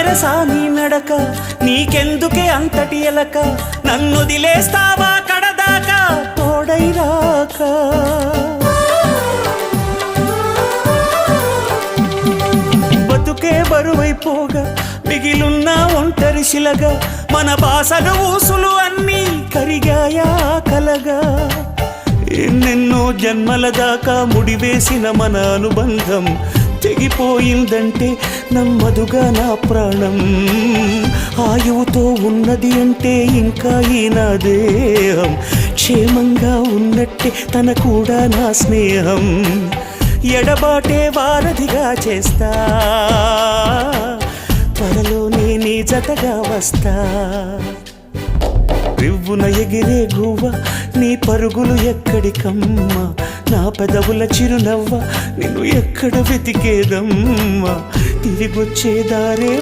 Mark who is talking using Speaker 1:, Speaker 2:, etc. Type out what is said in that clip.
Speaker 1: వెరసా నీ నడక, నీకెందుకే అంతటి ఎలక, నన్నొదిలేస్తావా కడదాకా తోడై రాక. బతుకే బరువైపోగా మిగిలున్న ఒంటరి శిలగా, మన బాసలు ఊసులు అన్నీ కరిగాయా కలగా. ఎన్నెన్నో జన్మల దాకా ముడివేసిన మన అనుబంధం తెగిపోయిందంటే నమ్మదుగా నా ప్రాణం. ఆయువుతో ఉన్నది అంటే ఇంకా ఈ నా దేహం, క్షేమంగా ఉన్నట్టే తన కూడా నా స్నేహం. ఎడబాటే వారధిగా చేస్తా, త్వరలోనే నీ జతగా వస్తా. రివ్వున ఎగిరే గువ్వ నీ పరుగులు ఎక్కడికమ్మా, నా పెదవుల చిరునవ్వ నిన్ను ఎక్కడ వెతికేదమ్మా. తిరిగొచ్చే దారే